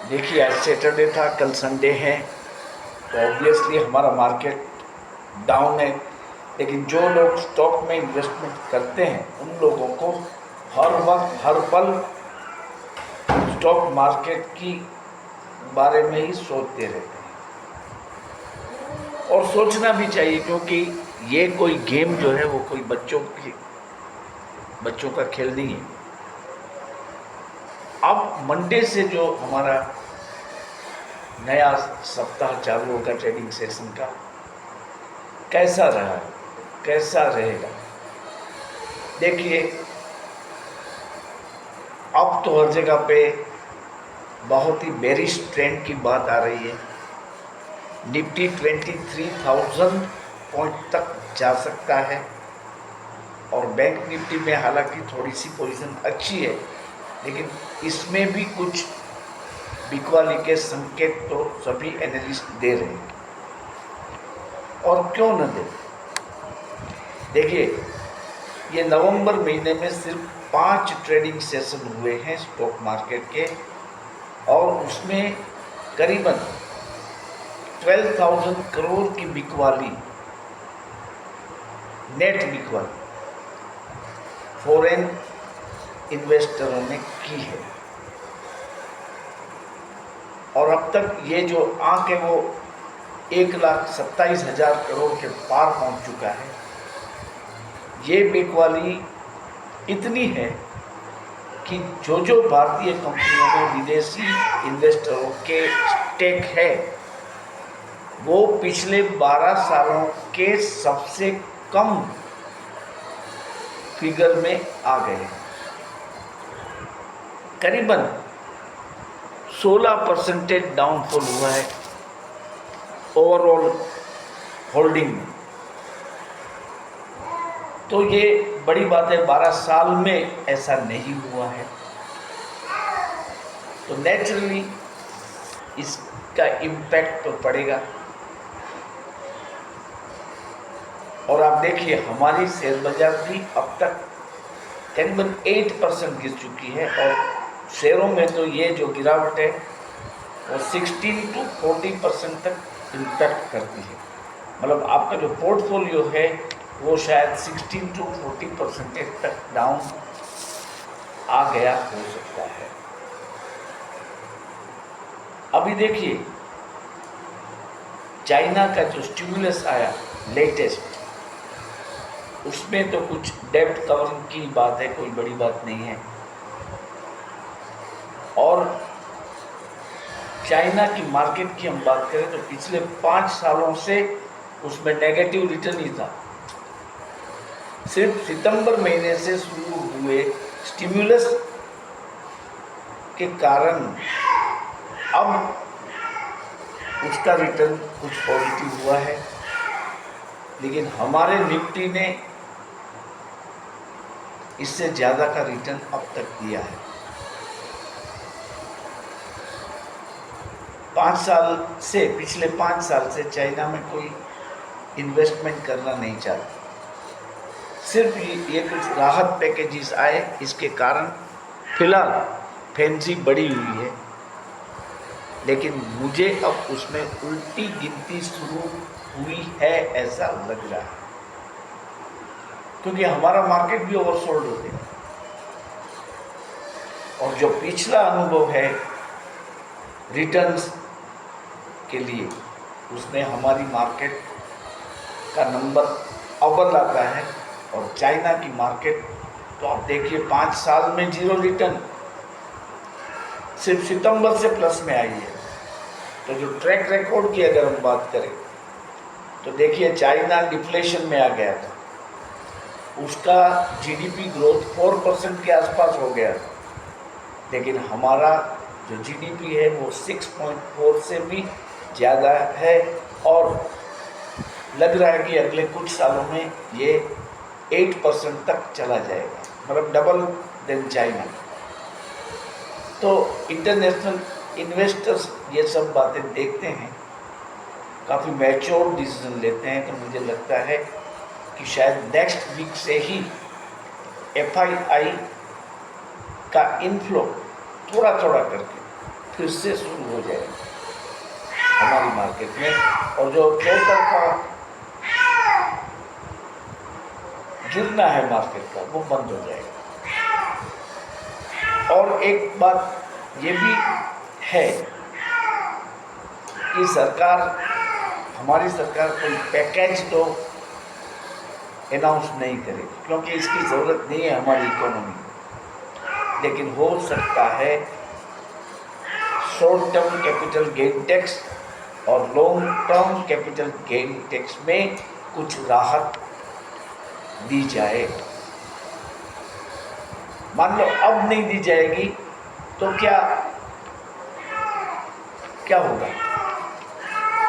देखिए, आज सैटरडे था, कल संडे है, तो ऑब्वियसली हमारा मार्केट डाउन है। लेकिन जो लोग स्टॉक में इन्वेस्टमेंट करते हैं उन लोगों को हर वक्त हर पल स्टॉक मार्केट की बारे में ही सोचते रहते हैं, और सोचना भी चाहिए, क्योंकि ये कोई गेम जो है वो कोई बच्चों का खेल नहीं है। अब मंडे से जो हमारा नया सप्ताह चालू होगा ट्रेडिंग सेशन का, कैसा रहा, कैसा रहेगा। देखिए, अब तो हर जगह पे बहुत ही बेरिश ट्रेंड की बात आ रही है। निफ्टी 23,000 पॉइंट तक जा सकता है, और बैंक निफ्टी में हालांकि थोड़ी सी पोजीशन अच्छी है, लेकिन इसमें भी कुछ बिकवाली के संकेत तो सभी एनालिस्ट दे रहे हैं, और क्यों न दे। देखिए, ये नवंबर महीने में सिर्फ 5 ट्रेडिंग सेशन हुए हैं स्टॉक मार्केट के, और उसमें करीबन 12,000 करोड़ की बिकवाली, नेट बिकवाली फॉरेन इन्वेस्टरों ने की है। और अब तक ये जो आंक है वो 1,27,000 करोड़ के पार पहुंच चुका है। ये बिकवाली इतनी है कि जो भारतीय कंपनियों में विदेशी इन्वेस्टरों के स्टेक है वो पिछले 12 सालों के सबसे कम फिगर में आ गए हैं। करीबन 16% डाउनफॉल हुआ है ओवरऑल होल्डिंग में। तो ये बड़ी बात है, 12 साल में ऐसा नहीं हुआ है। तो नेचुरली इसका इम्पैक्ट तो पड़ेगा। और आप देखिए, हमारी शेयर बाजार भी अब तक करीबन 8% गिर चुकी है, और शेयरों में तो ये जो गिरावट है वो 16 to 40% तक इम्पैक्ट करती है। मतलब आपका जो पोर्टफोलियो है वो शायद 16 to 40% तक डाउन आ गया हो सकता है। अभी देखिए, चाइना का जो स्टिमुलस आया लेटेस्ट, उसमें तो कुछ डेब्ट कवरिंग की बात है, कोई बड़ी बात नहीं है। और चाइना की मार्केट की हम बात करें तो पिछले 5 सालों से उसमें नेगेटिव रिटर्न ही था। सिर्फ सितंबर महीने से शुरू हुए स्टिमुलस के कारण अब उसका रिटर्न कुछ पॉजिटिव हुआ है। लेकिन हमारे निफ्टी ने इससे ज़्यादा का रिटर्न अब तक दिया है। 5 साल से, पिछले 5 साल से चाइना में कोई इन्वेस्टमेंट करना नहीं चाहता। सिर्फ ये कुछ राहत पैकेजेस आए, इसके कारण फिलहाल फैंसी बढ़ी हुई है। लेकिन मुझे अब उसमें उल्टी गिनती शुरू हुई है ऐसा लग रहा है, क्योंकि हमारा मार्केट भी ओवरसोल्ड हो गया। और जो पिछला अनुभव है रिटर्न्स के लिए, उसमें हमारी मार्केट का नंबर अव्वल आता है। और चाइना की मार्केट तो आप देखिए 5 साल में 0 रिटर्न, सिर्फ सितंबर से प्लस में आई है। तो जो ट्रैक रिकॉर्ड की अगर हम बात करें तो देखिए, चाइना डिफ्लेशन में आ गया था, उसका जीडीपी ग्रोथ 4% के आसपास हो गया था। लेकिन हमारा जो जीडीपी है वो 6.4 से भी ज़्यादा है, और लग रहा है कि अगले कुछ सालों में ये 8% तक चला जाएगा, मतलब डबल देन चाइना। तो इंटरनेशनल इन्वेस्टर्स ये सब बातें देखते हैं, काफ़ी मैच्योर डिसीजन लेते हैं। तो मुझे लगता है कि शायद नेक्स्ट वीक से ही एफआईआई का इनफ्लो थोड़ा थोड़ा करके फिर से शुरू हो जाएगा हमारी मार्केट में, और जो चौतरफा गिरना है मार्केट का वो बंद हो जाएगा। और एक बात ये भी है कि हमारी सरकार कोई पैकेज तो अनाउंस नहीं करेगी, क्योंकि इसकी ज़रूरत नहीं है हमारी इकोनॉमी में। लेकिन हो सकता है short term capital gain tax और long term capital gain tax में कुछ राहत दी जाए। मान लो अब नहीं दी जाएगी तो क्या होगा?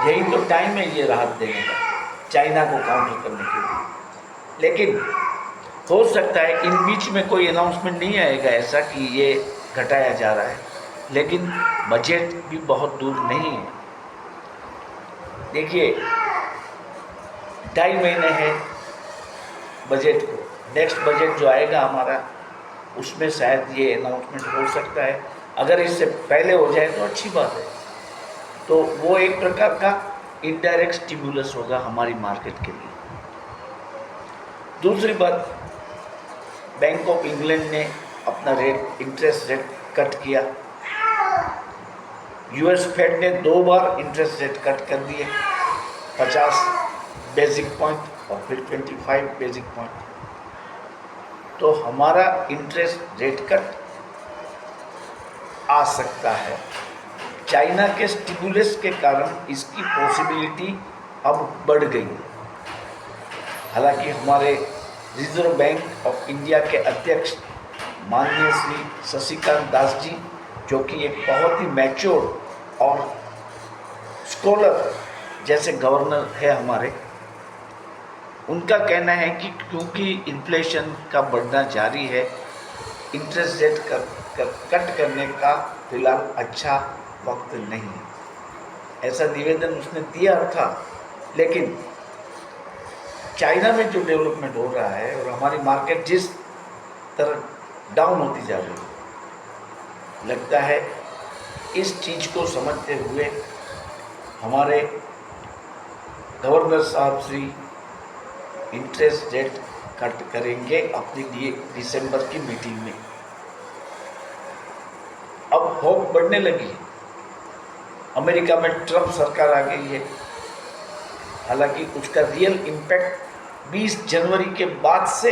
यही तो टाइम है ये राहत देने का, चाइना को काउंटर करने के लिए। लेकिन हो सकता है इन बीच में कोई अनाउंसमेंट नहीं आएगा ऐसा कि ये घटाया जा रहा है, लेकिन बजट भी बहुत दूर नहीं है। देखिए 2.5 महीने हैं बजट को, नेक्स्ट बजट जो आएगा हमारा उसमें शायद ये अनाउंसमेंट हो सकता है। अगर इससे पहले हो जाए तो अच्छी बात है, तो वो एक प्रकार का इनडायरेक्ट स्टिमुलस होगा हमारी मार्केट के लिए। दूसरी बात, बैंक ऑफ इंग्लैंड ने अपना इंटरेस्ट रेट कट किया। यूएस फेड ने 2 बार इंटरेस्ट रेट कट कर दिए, 50 बेसिक पॉइंट और फिर 25 बेसिक पॉइंट। तो हमारा इंटरेस्ट रेट कट आ सकता है। चाइना के स्टिमुलस के कारण इसकी पॉसिबिलिटी अब बढ़ गई है। हालांकि हमारे रिजर्व बैंक ऑफ इंडिया के अध्यक्ष माननीय श्री शशिकांत दास जी, जो कि एक बहुत ही मैच्योर और स्कॉलर जैसे गवर्नर है हमारे, उनका कहना है कि क्योंकि इन्फ्लेशन का बढ़ना जारी है, इंटरेस्ट रेट कट करने का फिलहाल अच्छा वक्त नहीं है। ऐसा निवेदन उसने दिया था। लेकिन चाइना में जो डेवलपमेंट हो रहा है और हमारी मार्केट जिस तरह डाउन होती जा रही है, लगता है इस चीज़ को समझते हुए हमारे गवर्नर साहब श्री इंटरेस्ट रेट कट करेंगे अपनी दिसंबर की मीटिंग में। अब होप बढ़ने लगी है। अमेरिका में ट्रंप सरकार आ गई है। हालांकि उसका रियल इम्पैक्ट 20 जनवरी के बाद से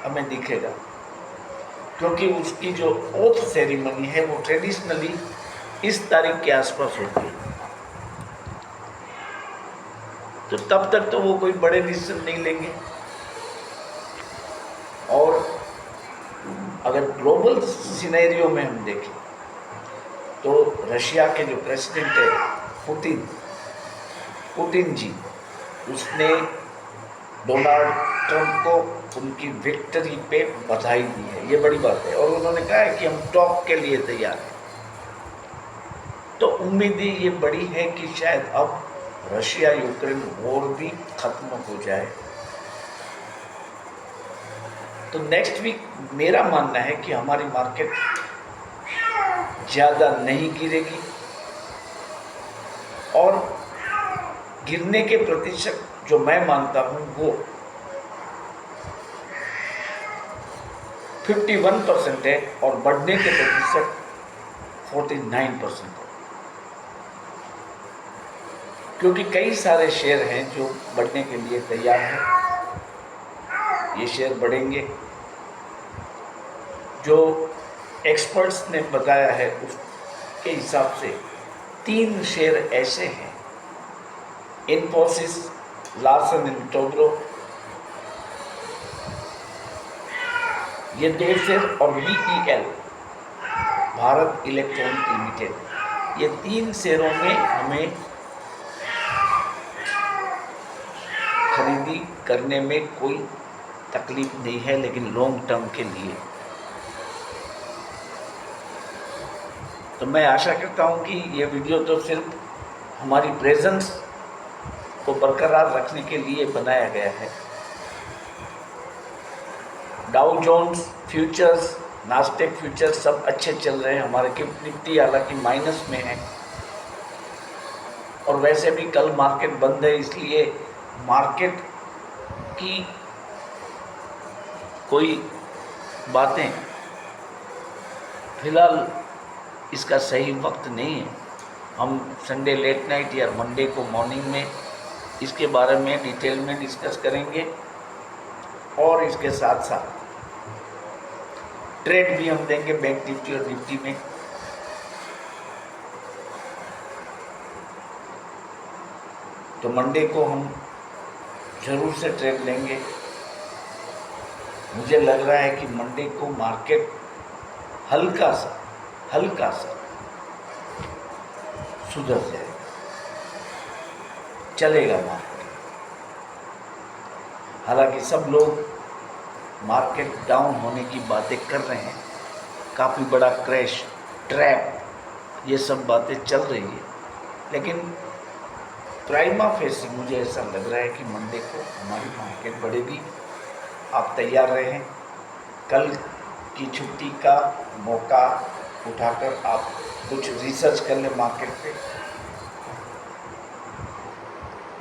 हमें दिखेगा, क्योंकि उसकी जो ओथ सेरेमनी है वो ट्रेडिशनली इस तारीख के आसपास होती है। तो तब तक तो वो कोई बड़े डिसीजन नहीं लेंगे। और अगर ग्लोबल सिनेरियो में हम देखें तो रशिया के जो प्रेसिडेंट है पुतिन जी, उसने डोनाल्ड ट्रंप को उनकी विक्ट्री पे बधाई दी है। ये बड़ी बात है। और उन्होंने कहा है कि हम टॉक के लिए तैयार हैं। तो उम्मीदें ये बड़ी है कि शायद अब रशिया यूक्रेन वॉर भी खत्म हो जाए। तो नेक्स्ट वीक मेरा मानना है कि हमारी मार्केट ज़्यादा नहीं गिरेगी और गिरने के प्रतिशत जो मैं मानता हूँ वो 51% है और बढ़ने के प्रतिशत 49% है, क्योंकि कई सारे शेयर हैं जो बढ़ने के लिए तैयार हैं। ये शेयर बढ़ेंगे। जो एक्सपर्ट्स ने बताया है उसके हिसाब से 3 शेयर ऐसे हैं, इन्फोसिस, लार्सन एंड टोब्रो, ये 2 शेयर, और VEL, भारत इलेक्ट्रॉनिक लिमिटेड। ये 3 शेयरों में हमें खरीदी करने में कोई तकलीफ नहीं है, लेकिन लॉन्ग टर्म के लिए। तो मैं आशा करता हूँ कि ये वीडियो तो सिर्फ हमारी प्रेजेंस को बरकरार रखने के लिए बनाया गया है। Dow Jones futures Nasdaq future सब अच्छे चल रहे हैं, हमारे की निफ्टी हालांकि माइनस में है, और वैसे भी कल मार्केट बंद है, इसलिए मार्केट की कोई बातें फिलहाल इसका सही वक्त नहीं है। हम संडे लेट नाइट या मंडे को मॉर्निंग में इसके बारे में डिटेल में डिस्कस करेंगे, और इसके साथ साथ ट्रेड भी हम देंगे बैंक निफ्टी और निफ्टी में। तो मंडे को हम जरूर से ट्रेड लेंगे। मुझे लग रहा है कि मंडे को मार्केट हल्का सा सुधर जाएगा, चलेगा मार्केट। हालांकि सब लोग मार्केट डाउन होने की बातें कर रहे हैं, काफ़ी बड़ा क्रैश, ट्रैप, ये सब बातें चल रही है, लेकिन प्राइमा फेसी मुझे ऐसा लग रहा है कि मंडे को हमारी मार्केट बढ़ेगी। आप तैयार रहें। कल की छुट्टी का मौका उठाकर आप कुछ रिसर्च कर लें मार्केट पे।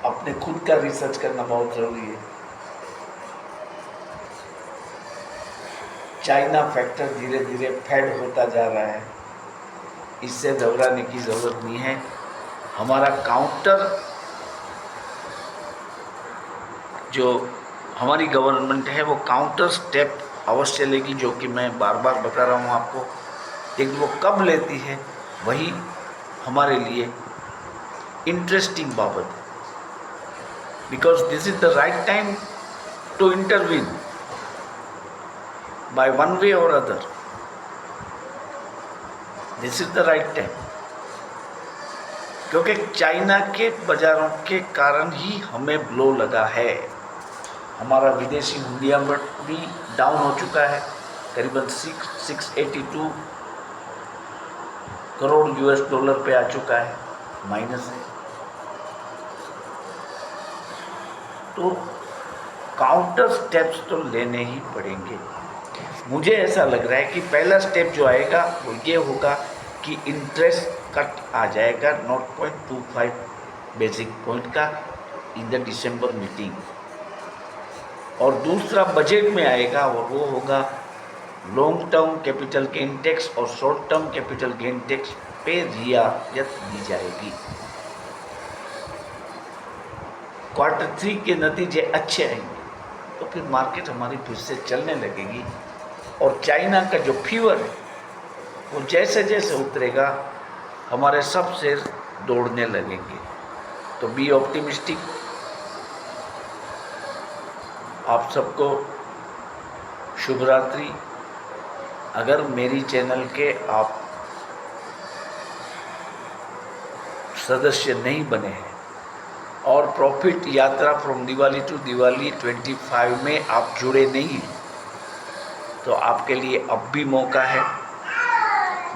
अपने खुद का रिसर्च करना बहुत ज़रूरी है। चाइना फैक्टर धीरे धीरे फेड होता जा रहा है, इससे घबराने की ज़रूरत नहीं है। हमारा काउंटर जो हमारी गवर्नमेंट है वो काउंटर स्टेप अवश्य लेगी, जो कि मैं बार बार बता रहा हूँ आपको, लेकिन वो कब लेती है वही हमारे लिए इंटरेस्टिंग बाबत है। Because this is the right time to intervene by one way और other. This is the right time, क्योंकि चाइना के बाजारों के कारण ही हमें ब्लो लगा है। हमारा विदेशी हुंडिया भी डाउन हो चुका है, करीबन 682 करोड़ US डॉलर पे आ चुका है, माइनस है। तो काउंटर स्टेप्स तो लेने ही पड़ेंगे। मुझे ऐसा लग रहा है कि पहला स्टेप जो आएगा वो ये होगा कि इंटरेस्ट कट आ जाएगा 0.25 बेसिक पॉइंट का इन द दिसंबर मीटिंग, और दूसरा बजट में आएगा और वो होगा long term capital gain tax और short term capital gain tax पे रियायत दी जाएगी। Q3 के नतीजे अच्छे आएंगे तो फिर मार्केट हमारी फिर से चलने लगेगी, और चाइना का जो फीवर है वो जैसे जैसे उतरेगा हमारे सब शेयर दौड़ने लगेंगे। तो बी ऑप्टिमिस्टिक। आप सबको शुभ रात्रि। अगर मेरी चैनल के आप सदस्य नहीं बने हैं और प्रॉफिट यात्रा फ्रॉम दिवाली टू दिवाली 25 में आप जुड़े नहीं हैं, तो आपके लिए अब भी मौका है।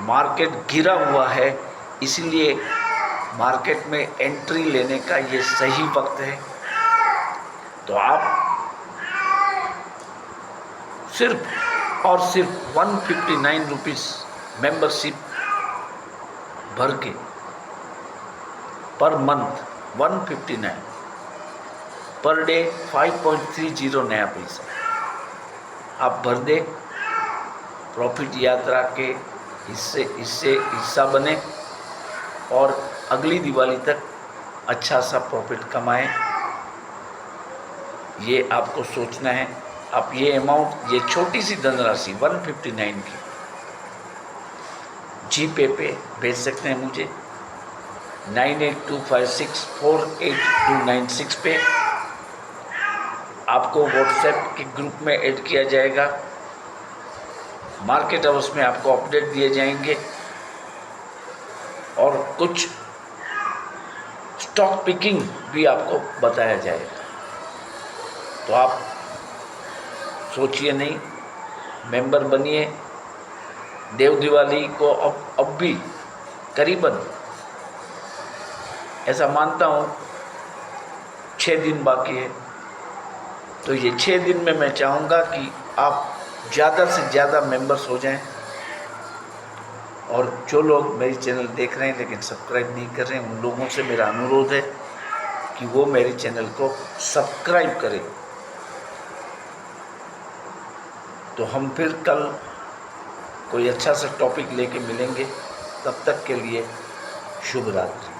मार्केट गिरा हुआ है, इसलिए मार्केट में एंट्री लेने का ये सही वक्त है। तो आप सिर्फ और सिर्फ 159 रुपीज़ मेंबरशिप भर के पर मंथ 159 पर डे 5.30 नया पैसा आप भर दे, प्रॉफिट यात्रा के हिस्सा बने और अगली दिवाली तक अच्छा सा प्रॉफिट कमाएं। ये आपको सोचना है। आप ये अमाउंट, ये छोटी सी धनराशि 159 की जीपे पे भेज सकते हैं मुझे 9825648296 पे। आपको व्हाट्सएप के ग्रुप में ऐड किया जाएगा। मार्केट हाउस में आपको अपडेट दिए जाएंगे और कुछ स्टॉक पिकिंग भी आपको बताया जाएगा। तो आप सोचिए नहीं, मेंबर बनिए। देव दिवाली को अब भी करीबन ऐसा मानता हूँ 6 दिन बाकी है। तो ये 6 दिन में मैं चाहूँगा कि आप ज़्यादा से ज़्यादा मेंबर्स हो जाएं। और जो लोग मेरी चैनल देख रहे हैं लेकिन सब्सक्राइब नहीं कर रहे हैं, उन लोगों से मेरा अनुरोध है कि वो मेरे चैनल को सब्सक्राइब करें। तो हम फिर कल कोई अच्छा सा टॉपिक लेके मिलेंगे। तब तक के लिए शुभ रात्रि।